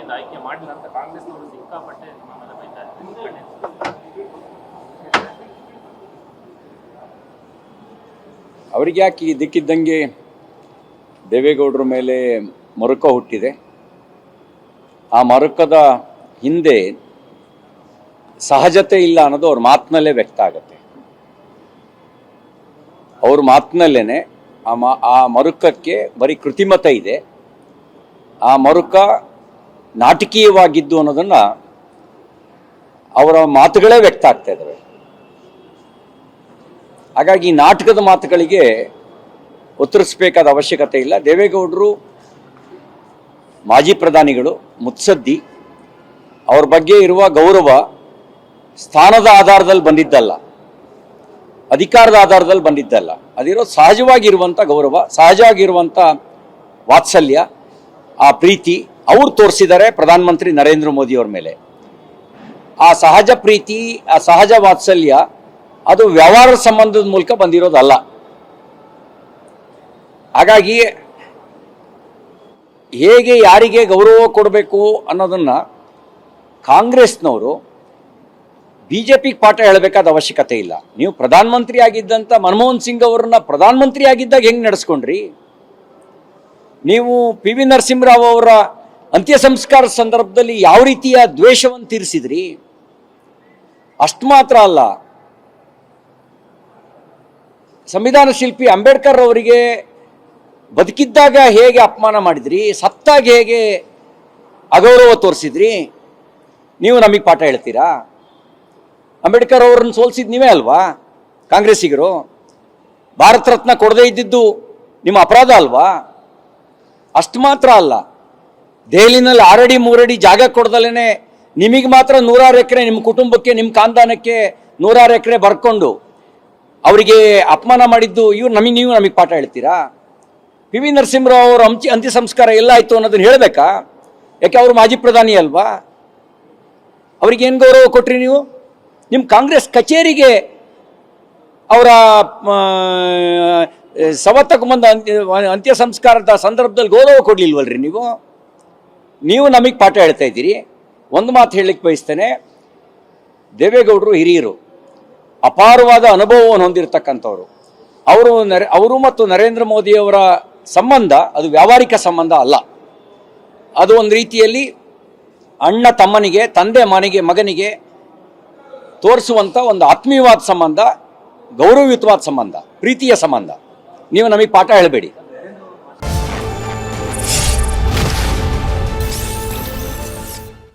ಪಕ್ಷದಿಂದ ಆಯ್ಕೆ ಮಾಡಿಲ್ಲ ಅಂತ ಕಾಂಗ್ರೆಸ್ನವರು ಸಿಕ್ಕಾಪಟ್ಟೆ ನಿಮ್ಮ ಮೇಲೆ ಬೈತಾರೆ. ಅವರಿಗೆ ಯಾಕೆ ಇದಕ್ಕಿದ್ದಂಗೆ ದೇವೇಗೌಡರ ಮೇಲೆ ಮರುಕ ಹುಟ್ಟಿದೆ. ಆ ಮರುಕದ ಹಿಂದೆ ಸಹಜತೆ ಇಲ್ಲ ಅನ್ನೋದು ಅವ್ರ ಮಾತಿನಲ್ಲೇ ವ್ಯಕ್ತ ಆಗುತ್ತೆ. ಅವ್ರ ಮಾತಿನಲ್ಲೇ ಆ ಮರುಕಕ್ಕೆ ಬರೀ ಕೃತಿಮತ ಇದೆ. ಆ ಮರುಕ ನಾಟಕೀಯವಾಗಿದ್ದು ಅನ್ನೋದನ್ನು ಅವರ ಮಾತುಗಳೇ ವ್ಯಕ್ತ ಆಗ್ತಾ ಇದ್ದಾವೆ. ಹಾಗಾಗಿ ನಾಟಕದ ಮಾತುಗಳಿಗೆ ಉತ್ತರಿಸಬೇಕಾದ ಅವಶ್ಯಕತೆ ಇಲ್ಲ. ದೇವೇಗೌಡರು ಮಾಜಿ ಪ್ರಧಾನಿಗಳು, ಮುತ್ಸದ್ದಿ. ಅವ್ರ ಬಗ್ಗೆ ಇರುವ ಗೌರವ ಸ್ಥಾನದ ಆಧಾರದಲ್ಲಿ ಬಂದಿದ್ದಲ್ಲ, ಅಧಿಕಾರದ ಆಧಾರದಲ್ಲಿ ಬಂದಿದ್ದಲ್ಲ. ಅದಿರೋ ಸಹಜವಾಗಿರುವಂಥ ಗೌರವ, ಸಹಜವಾಗಿರುವಂಥ ವಾತ್ಸಲ್ಯ, ಆ ಪ್ರೀತಿ ಅವ್ರು ತೋರಿಸಿದ್ದಾರೆ ಪ್ರಧಾನಮಂತ್ರಿ ನರೇಂದ್ರ ಮೋದಿ ಅವ್ರ ಮೇಲೆ. ಆ ಸಹಜ ಪ್ರೀತಿ, ಆ ಸಹಜ ವಾತ್ಸಲ್ಯ ಅದು ವ್ಯವಹಾರ ಸಂಬಂಧದ ಮೂಲಕ ಬಂದಿರೋದಲ್ಲ. ಹಾಗಾಗಿ ಹೇಗೆ ಯಾರಿಗೆ ಗೌರವ ಕೊಡಬೇಕು ಅನ್ನೋದನ್ನು ಕಾಂಗ್ರೆಸ್ನವರು BJPಗೆ ಪಾಠ ಹೇಳಬೇಕಾದ ಅವಶ್ಯಕತೆ ಇಲ್ಲ. ನೀವು ಪ್ರಧಾನಮಂತ್ರಿ ಆಗಿದ್ದಂಥ ಮನಮೋಹನ್ ಸಿಂಗ್ ಅವರನ್ನ ಪ್ರಧಾನಮಂತ್ರಿ ಆಗಿದ್ದಾಗ ಹೆಂಗೆ ನಡೆಸ್ಕೊಂಡ್ರಿ? ನೀವು PV ನರಸಿಂಹರಾವ್ ಅವರ ಅಂತ್ಯ ಸಂಸ್ಕಾರ ಸಂದರ್ಭದಲ್ಲಿ ಯಾವ ರೀತಿಯ ದ್ವೇಷವನ್ನು ತೀರಿಸಿದ್ರಿ? ಅಷ್ಟು ಮಾತ್ರ ಅಲ್ಲ, ಸಂವಿಧಾನ ಶಿಲ್ಪಿ ಅಂಬೇಡ್ಕರ್ ಅವರಿಗೆ ಬದುಕಿದ್ದಾಗ ಹೇಗೆ ಅಪಮಾನ ಮಾಡಿದ್ರಿ, ಸತ್ತಾಗ ಹೇಗೆ ಅಗೌರವ ತೋರಿಸಿದ್ರಿ? ನೀವು ನಮಗೆ ಪಾಠ ಹೇಳ್ತೀರಾ? ಅಂಬೇಡ್ಕರ್ ಅವರನ್ನು ಸೋಲಿಸಿದ್ ನೀವೇ ಅಲ್ವಾ ಕಾಂಗ್ರೆಸ್ಸಿಗರು? ಭಾರತ ರತ್ನ ಕೊಡದೇ ಇದ್ದಿದ್ದು ನಿಮ್ಮ ಅಪರಾಧ ಅಲ್ವಾ? ಅಷ್ಟು ಮಾತ್ರ ಅಲ್ಲ, ದೆಹಲಿನಲ್ಲಿ 6 ಅಡಿ 3 ಅಡಿ ಜಾಗ ಕೊಡ್ದಲೇ ನಿಮಗೆ ಮಾತ್ರ 106 ಎಕರೆ, ನಿಮ್ಮ ಕುಟುಂಬಕ್ಕೆ, ನಿಮ್ಮ ಖಾನ್ದಾನಕ್ಕೆ 106 ಎಕರೆ ಬರ್ಕೊಂಡು ಅವರಿಗೆ ಅಪಮಾನ ಮಾಡಿದ್ದು ನೀವು ನಮಗೆ ಪಾಠ ಹೇಳ್ತೀರಾ? PV ನರಸಿಂಹರಾವ್ ಅವರ ಅಂತ್ಯ ಸಂಸ್ಕಾರ ಎಲ್ಲ ಆಯಿತು ಅನ್ನೋದನ್ನ ಹೇಳಬೇಕಾ? ಯಾಕೆ ಅವರು ಮಾಜಿ ಪ್ರಧಾನಿ ಅಲ್ವಾ? ಅವ್ರಿಗೇನು ಗೌರವ ಕೊಟ್ರಿ ನೀವು? ನಿಮ್ಮ ಕಾಂಗ್ರೆಸ್ ಕಚೇರಿಗೆ ಅವರ ಸವತ್ತಕ್ಕೆ ಬಂದ ಅಂತ್ಯ ಸಂಸ್ಕಾರದ ಸಂದರ್ಭದಲ್ಲಿ ಗೌರವ ಕೊಡಲಿಲ್ವಲ್ರಿ ನೀವು ನಮಗೆ ಪಾಠ ಹೇಳ್ತಾ ಇದ್ದೀರಿ. ಒಂದು ಮಾತು ಹೇಳಲಿಕ್ಕೆ ಬಯಸ್ತೇನೆ, ದೇವೇಗೌಡರು ಹಿರಿಯರು, ಅಪಾರವಾದ ಅನುಭವವನ್ನು ಹೊಂದಿರತಕ್ಕಂಥವ್ರು. ಅವರು ಮತ್ತು ನರೇಂದ್ರ ಮೋದಿಯವರ ಸಂಬಂಧ ಅದು ವ್ಯಾವಹಾರಿಕ ಸಂಬಂಧ ಅಲ್ಲ. ಅದು ಒಂದು ರೀತಿಯಲ್ಲಿ ಅಣ್ಣ ತಮ್ಮನಿಗೆ, ತಂದೆ ಮಗನಿಗೆ ತೋರಿಸುವಂಥ ಒಂದು ಆತ್ಮೀಯವಾದ ಸಂಬಂಧ, ಗೌರವಯುತವಾದ ಸಂಬಂಧ, ಪ್ರೀತಿಯ ಸಂಬಂಧ. ನೀವು ನಮಗೆ ಪಾಠ ಹೇಳಬೇಡಿ.